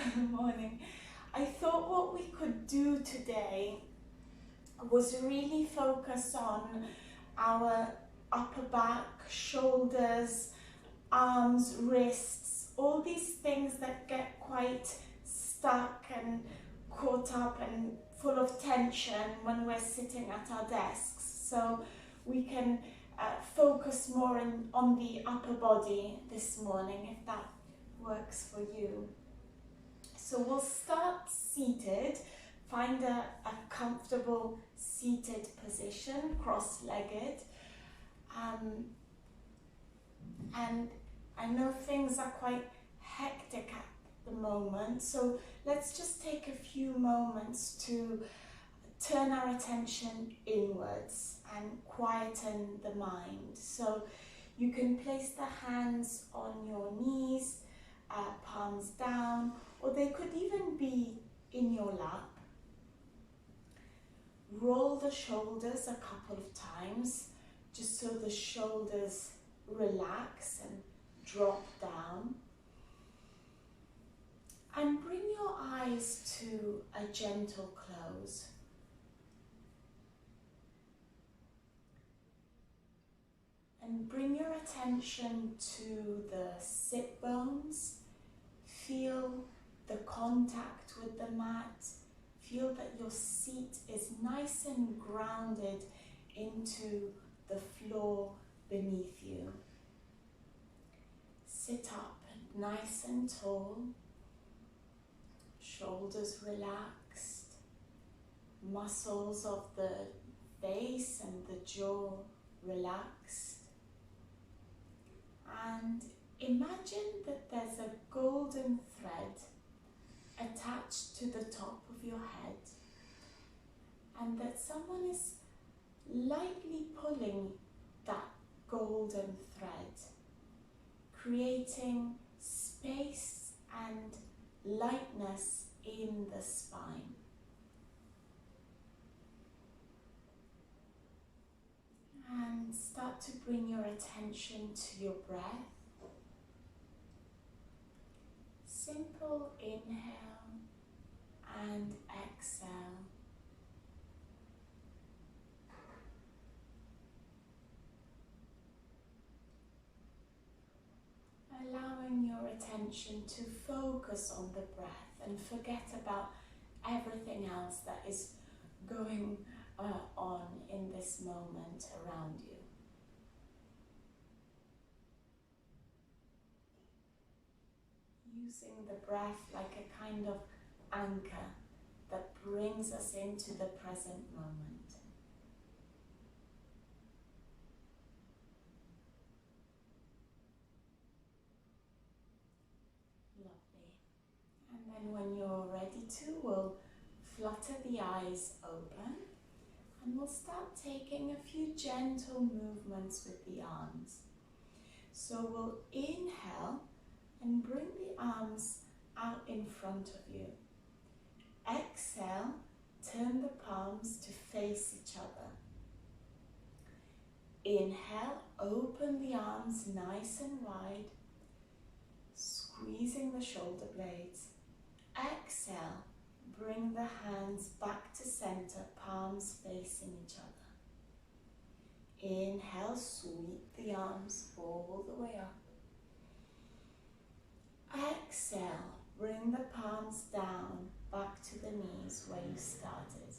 Morning. I thought what we could do today was really focus on our upper back, shoulders, arms, wrists, all these things that get quite stuck and caught up and full of tension when we're sitting at our desks. So we can focus more on the upper body this morning, if that works for you. So we'll start seated. Find a comfortable seated position, cross-legged. And I know things are quite hectic at the moment, so let's just take a few moments to turn our attention inwards and quieten the mind. So you can place the hands on your knees, palms down, or they could even be in your lap. Roll the shoulders a couple of times, just so the shoulders relax and drop down. And bring your eyes to a gentle close. And bring your attention to the sit bones. Feel the contact with the mat. Feel that your seat is nice and grounded into the floor beneath you. Sit up nice and tall. Shoulders relaxed. Muscles of the face and the jaw relaxed. And imagine that there's a golden thread attached to the top of your head, and that someone is lightly pulling that golden thread, creating space and lightness in the spine. And start to bring your attention to your breath. Simple inhale and exhale. Allowing your attention to focus on the breath and forget about everything else that is going on in this moment around you. Using the breath like a kind of anchor that brings us into the present moment. Lovely. And then when you're ready to, we'll flutter the eyes open. And we'll start taking a few gentle movements with the arms. So we'll inhale and bring the arms out in front of you. Exhale, turn the palms to face each other. Inhale, open the arms nice and wide, squeezing the shoulder blades. Exhale, bring the hands back to center, palms facing each other. Inhale, sweep the arms all the way up. Exhale, bring the palms down, back to the knees where you started.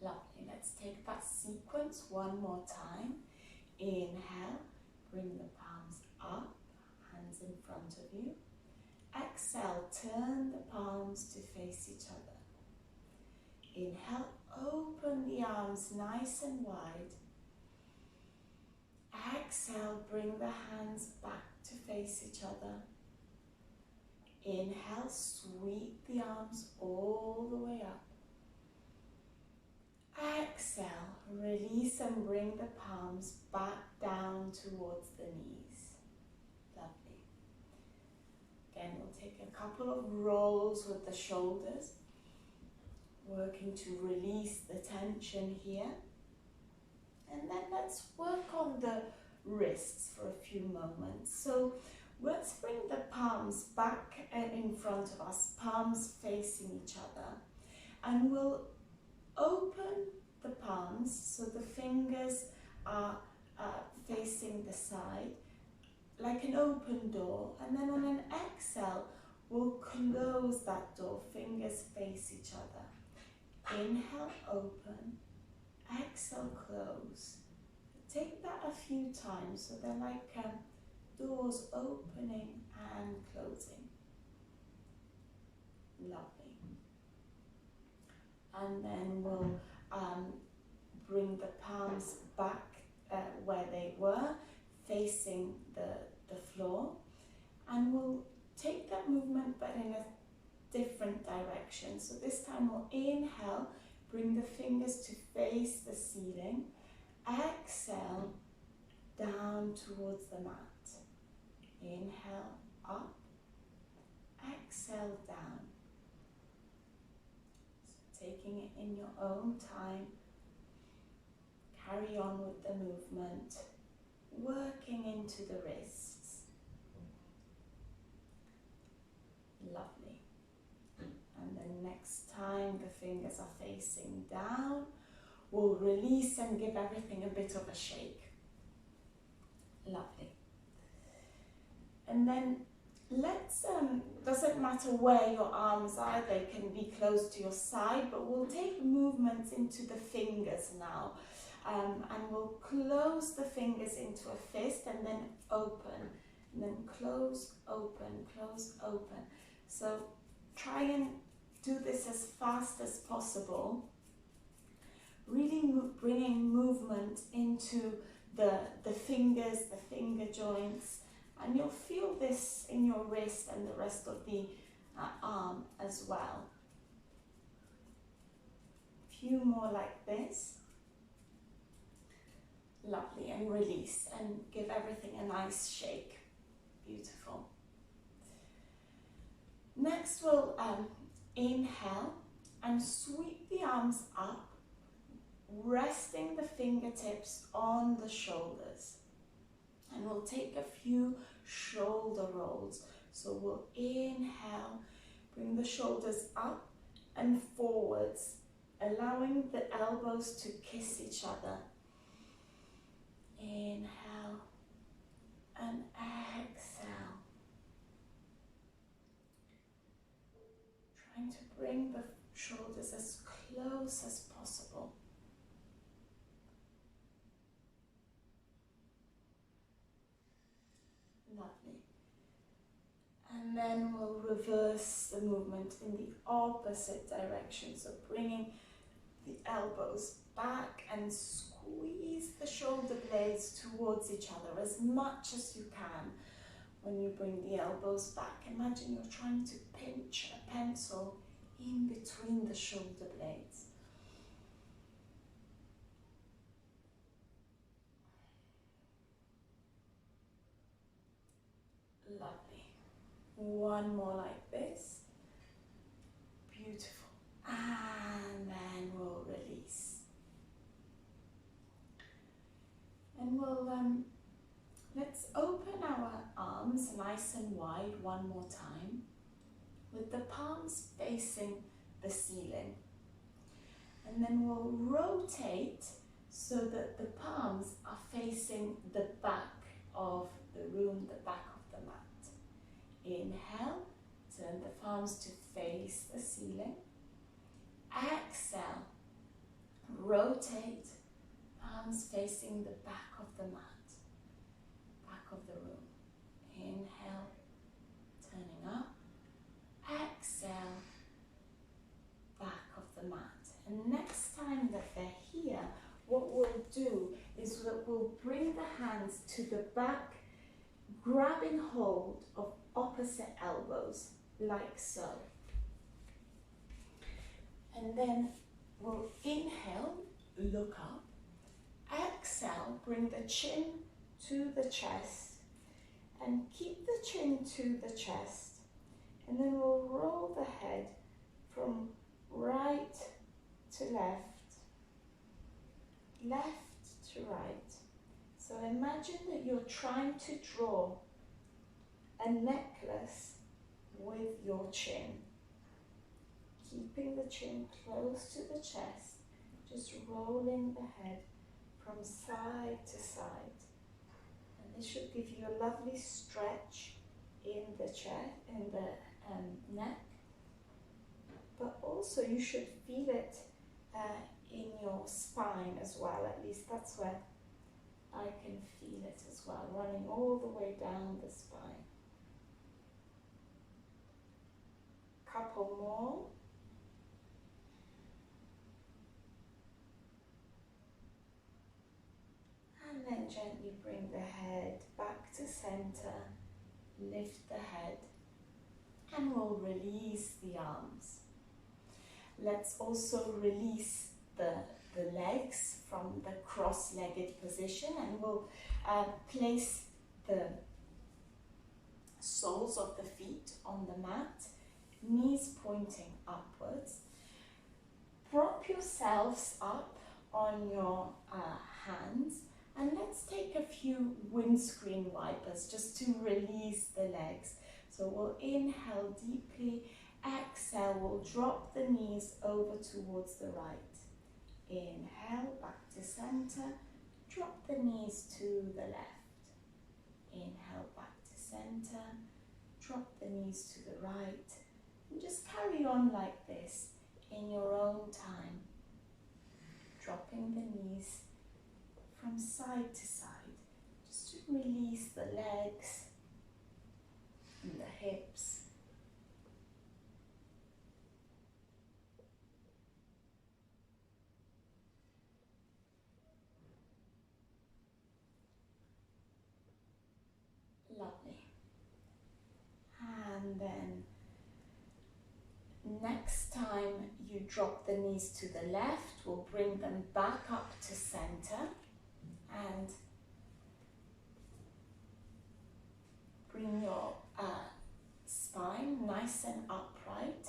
Lovely, let's take that sequence one more time. Inhale, bring the palms up, hands in front of you. Exhale, turn the palms to face each other. Inhale, open the arms nice and wide. Exhale, bring the hands back to face each other. Inhale, sweep the arms all the way up. Exhale, release and bring the palms back down towards the knees. Lovely. Again, we'll take a couple of rolls with the shoulders, working to release the tension here. And then let's work on the wrists for a few moments. So Let's bring the palms back in front of us, palms facing each other, and we'll open the palms so the fingers are facing the side like an open door, and then on an exhale we'll close that door, fingers face each other. Inhale, open, exhale, close. Take that a few times so they're like doors opening and closing. Lovely. And then we'll bring the palms back where they were, facing the floor, and we'll take that movement but in a different direction. So this time we'll inhale, bring the fingers to face the ceiling, exhale, down towards the mat. Inhale, up, exhale, down. So taking it in your own time, carry on with the movement, working into the wrists. Lovely. And then next time the fingers are facing down, we'll release and give everything a bit of a shake. Lovely. And then let's, doesn't matter where your arms are, they can be close to your side, but we'll take movements into the fingers now. And we'll close the fingers into a fist and then open, and then close, open, close, open. So try and do this as fast as possible, really bringing movement into the fingers, the finger joints, and you'll feel this in your wrist and the rest of the arm as well. A few more like this. Lovely, and release and give everything a nice shake. Beautiful. Next we'll inhale and sweep the arms up, resting the fingertips on the shoulders. And we'll take a few shoulder rolls. So we'll inhale, bring the shoulders up and forwards, allowing the elbows to kiss each other. Inhale and exhale. Trying to bring the shoulders as close as possible. Lovely. And then we'll reverse the movement in the opposite direction. So bringing the elbows back and squeeze the shoulder blades towards each other as much as you can. When you bring the elbows back, imagine you're trying to pinch a pencil in between the shoulder blades. Lovely. One more like this. Beautiful. And then we'll release. And we'll, let's open our arms nice and wide one more time, with the palms facing the ceiling. And then we'll rotate so that the palms are facing the back of the room, the back of the mat. Inhale, turn the palms to face the ceiling. Exhale, rotate, palms facing the back of the mat, back of the room. Inhale, turning up. Exhale, back of the mat. And next time that they're here, what we'll do is that we'll bring the hands to the back, grabbing hold of opposite elbows, like so. And then we'll inhale, look up. Exhale, bring the chin to the chest and keep the chin to the chest. And then we'll roll the head from right to left, left to right. So imagine that you're trying to draw a necklace with your chin. Keeping the chin close to the chest, just rolling the head from side to side. And this should give you a lovely stretch in the chest, in the neck. But also you should feel it in your spine as well. At least that's where I can feel it as well, running all the way down the spine. Couple more. And then gently bring the head back to center, lift the head, and we'll release the arms. Let's also release the legs from the cross-legged position, and we'll place the soles of the feet on the mat, knees pointing upwards. Prop yourselves up on your hands, and let's take a few windscreen wipers just to release the legs. So we'll inhale deeply, exhale, we'll drop the knees over towards the right. Inhale, back to center, drop the knees to the left. Inhale, back to center, drop the knees to the right. And just carry on like this in your own time, dropping the knees from side to side, just to release the legs and the hips. Lovely. And then next time you drop the knees to the left, we'll bring them back up to center and bring your spine nice and upright,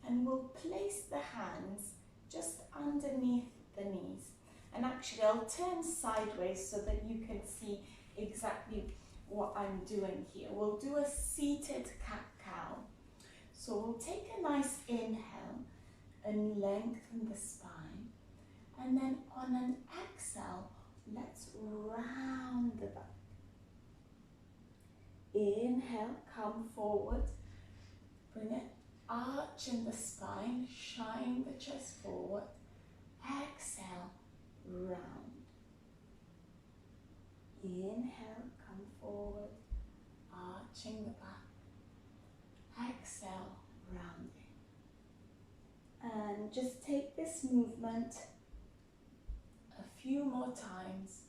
and we'll place the hands just underneath the knees. And actually I'll turn sideways so that you can see exactly what I'm doing here. We'll do a seated cat-cow. So we'll take a nice inhale and lengthen the spine, and then on an exhale, let's round the back. Inhale, come forward, bring an arch in the spine, shine the chest forward. Exhale, round. Inhale, come forward, arching the back. Exhale, rounding. And just take this movement a few more times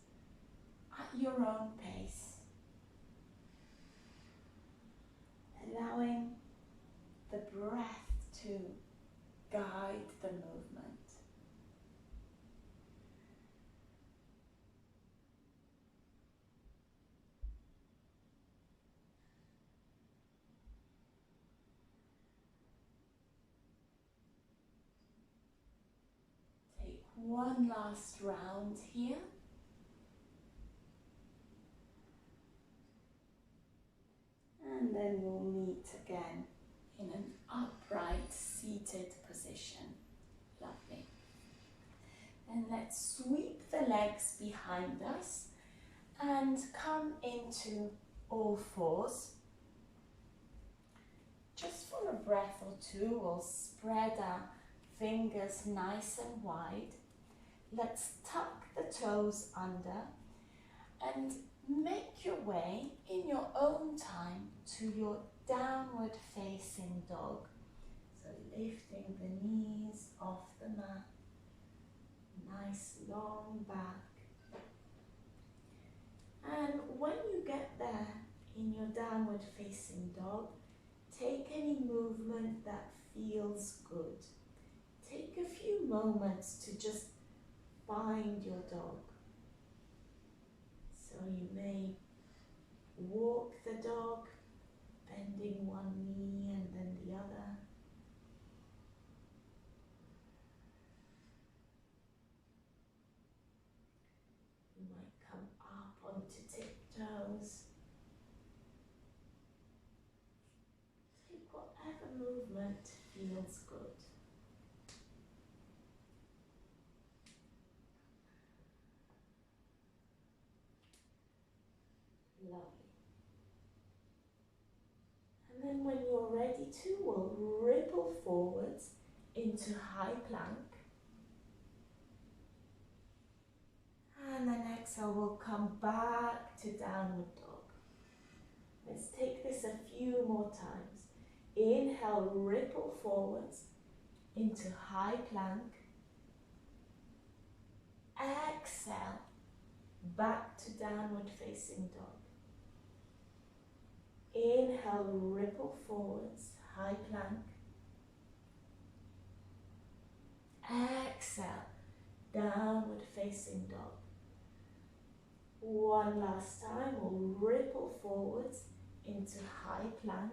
at your own pace, allowing the breath to guide the movement. Take one last round here. And then we'll meet again in an upright seated position. Lovely. And let's sweep the legs behind us and come into all fours. Just for a breath or two, we'll spread our fingers nice and wide. Let's tuck the toes under and make your way in your own time to your downward facing dog. So lifting the knees off the mat, nice long back. And when you get there in your downward facing dog, take any movement that feels good. Take a few moments to just find your dog. So you may walk the dog, bending one knee and then the other. You might come up onto tiptoes. movement feels good. Lovely. And then when you're ready to, we'll ripple forwards into high plank. And then exhale, we'll come back to downward dog. Let's take this a few more times. Inhale, ripple forwards into high plank. Exhale, back to downward facing dog. Inhale, ripple forwards, high plank. Exhale, downward facing dog. One last time, we'll ripple forwards into high plank.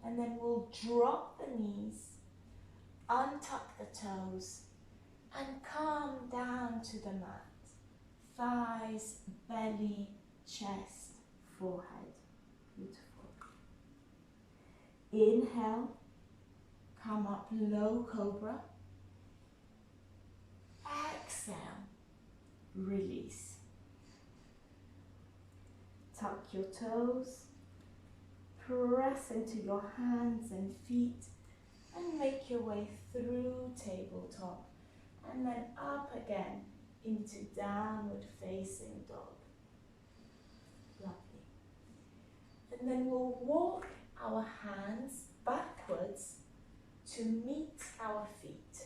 And then we'll drop the knees, untuck the toes, and come down to the mat. Thighs, belly, chest, forehead. Beautiful. Inhale, come up, low cobra. Exhale, release. Tuck your toes, press into your hands and feet, and make your way through tabletop, and then up again into downward facing dog. Lovely. And then we'll walk our hands backwards to meet our feet.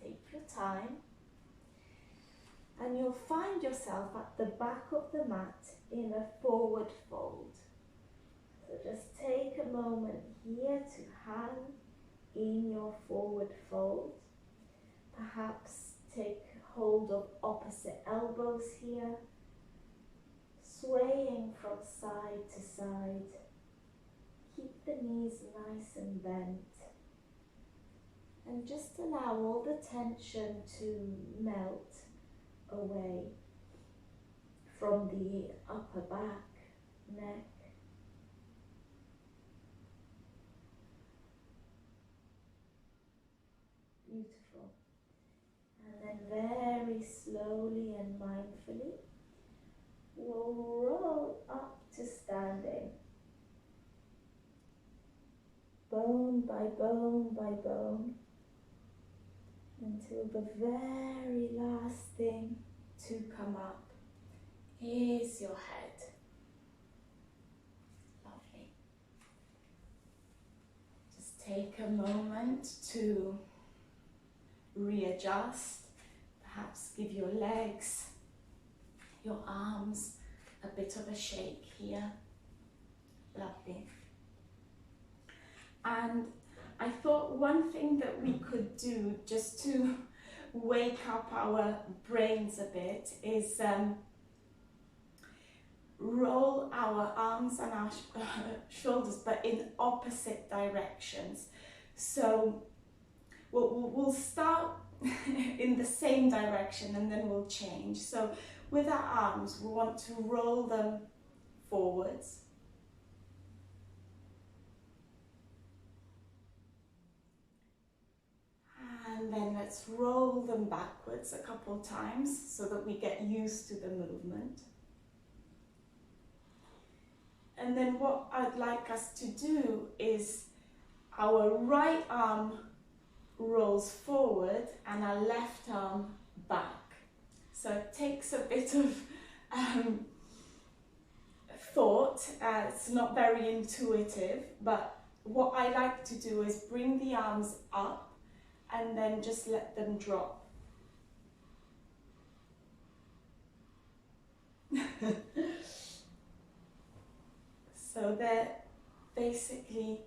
Take your time, and you'll find yourself at the back of the mat in a forward fold. So just take a moment here to hang in your forward fold. Perhaps take hold of opposite elbows here, swaying from side to side. Keep the knees nice and bent. And just allow all the tension to melt away from the upper back, neck. Beautiful. And then very slowly and mindfully, we'll roll up to standing. Bone by bone by bone, until the very last thing to come up is your head. Lovely. Just take a moment to readjust. Perhaps give your legs, your arms a bit of a shake here. Lovely. And I thought one thing that we could do just to wake up our brains a bit is roll our arms and our shoulders, but in opposite directions. So we'll start in the same direction and then we'll change. So with our arms, we want to roll them forwards. And then let's roll them backwards a couple times so that we get used to the movement. And then what I'd like us to do is our right arm rolls forward and our left arm back. So it takes a bit of thought, it's not very intuitive, but what I like to do is bring the arms up and then just let them drop. So they're basically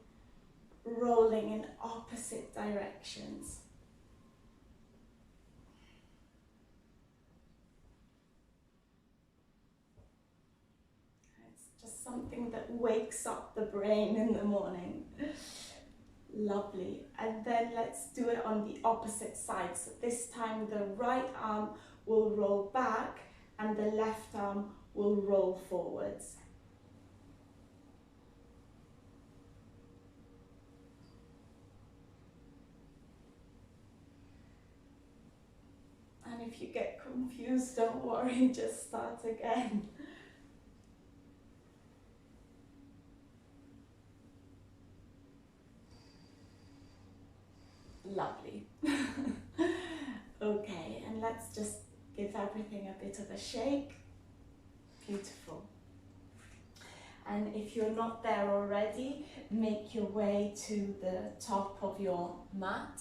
rolling in opposite directions. It's just something that wakes up the brain in the morning. Lovely. And then let's do it on the opposite side. So this time the right arm will roll back and the left arm will roll forwards. if you get confused, don't worry, just start again. Lovely. Okay, and let's just give everything a bit of a shake. Beautiful. And if you're not there already, make your way to the top of your mat.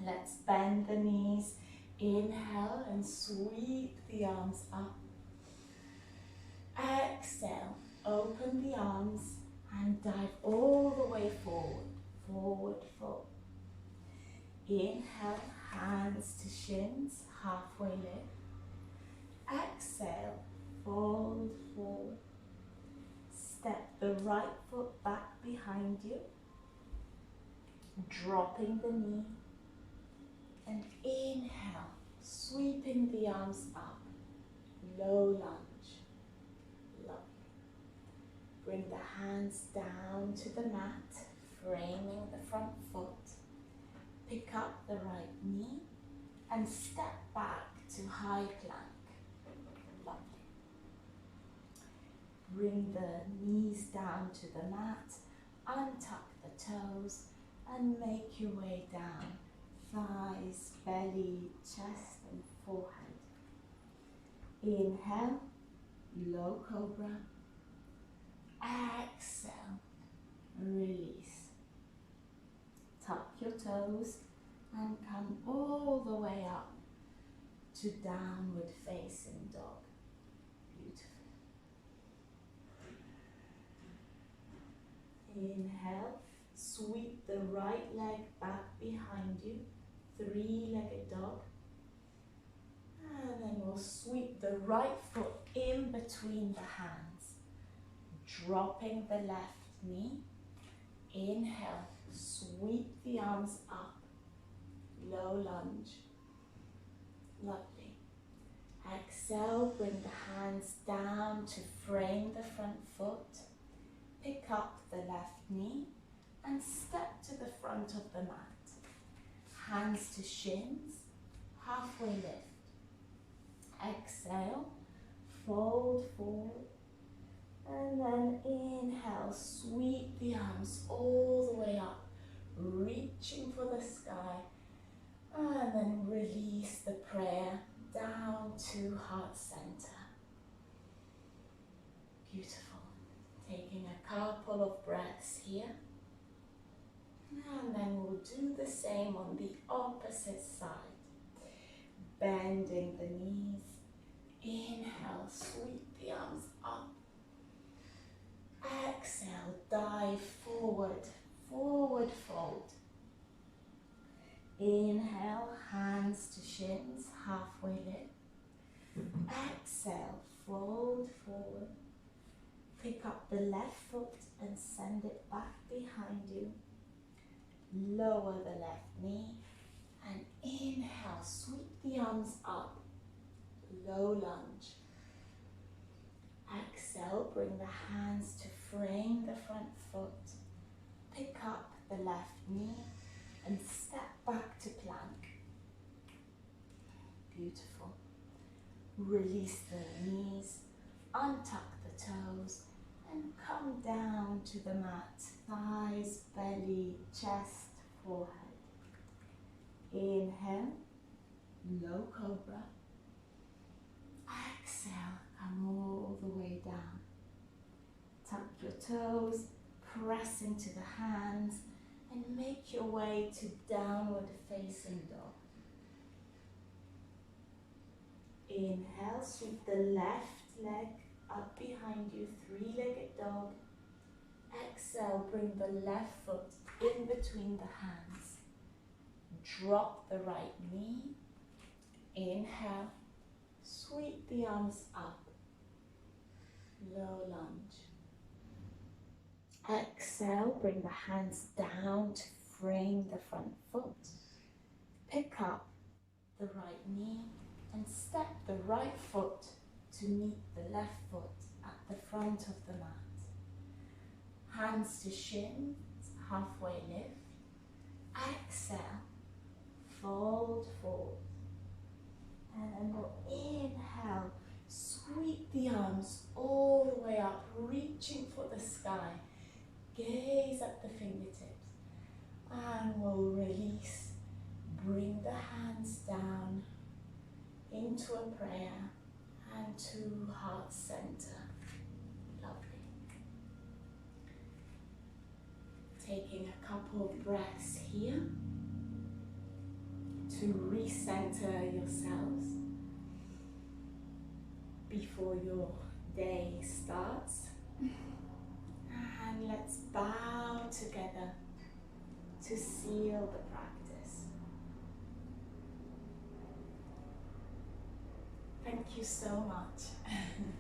Let's bend the knees. Inhale and sweep the arms up. Exhale, open the arms and dive all the way forward. Forward fold. Inhale, hands to shins, halfway lift. Exhale, fold forward. Step the right foot back behind you, dropping the knee. And inhale, sweeping the arms up, low lunge. Lovely. Bring the hands down to the mat, framing the front foot. Pick up the right knee and step back to high plank. Lovely. Bring the knees down to the mat, untuck the toes and make your way down. Thighs, belly, chest and forehead. Inhale, low cobra. Exhale, release. Tuck your toes and come all the way up to downward facing dog. Beautiful. Inhale, sweep the right leg back behind you. Three-legged dog. And then we'll sweep the right foot in between the hands, dropping the left knee. Inhale, sweep the arms up, low lunge. Lovely. Exhale, bring the hands down to frame the front foot. Pick up the left knee and step to the front of the mat. Hands to shins, halfway lift. Exhale, fold forward. And then inhale, sweep the arms all the way up, reaching for the sky. And then release the prayer down to heart center. Beautiful. Taking a couple of breaths here. And then we'll do the same on the opposite side. Bending the knees. Inhale, sweep the arms up. Exhale, dive forward, forward fold. Inhale, hands to shins, halfway lift. Exhale, fold forward. Pick up the left foot and send it back behind you. Lower the left knee and inhale, sweep the arms up, low lunge. Exhale, bring the hands to frame the front foot. Pick up the left knee and step back to plank. Beautiful. Release the knees, untuck the toes and come down to the mat. Thighs, belly, chest, forehead. Inhale, low cobra. Exhale, come all the way down. Tuck your toes, press into the hands and make your way to downward facing dog. Inhale, sweep the left leg up behind you, three-legged dog. Exhale, bring the left foot in between the hands. Drop the right knee. Inhale, sweep the arms up. Low lunge. Exhale, bring the hands down to frame the front foot. Pick up the right knee and step the right foot to meet the left foot at the front of the mat. Hands to shins, halfway lift. Exhale, fold forward. And then we'll inhale, sweep the arms all the way up, reaching for the sky. Gaze at the fingertips. And we'll release, bring the hands down into a prayer and to heart center. Lovely. Taking a couple of breaths here to recenter yourselves before your day starts. And let's bow together to seal the practice. Thank you so much.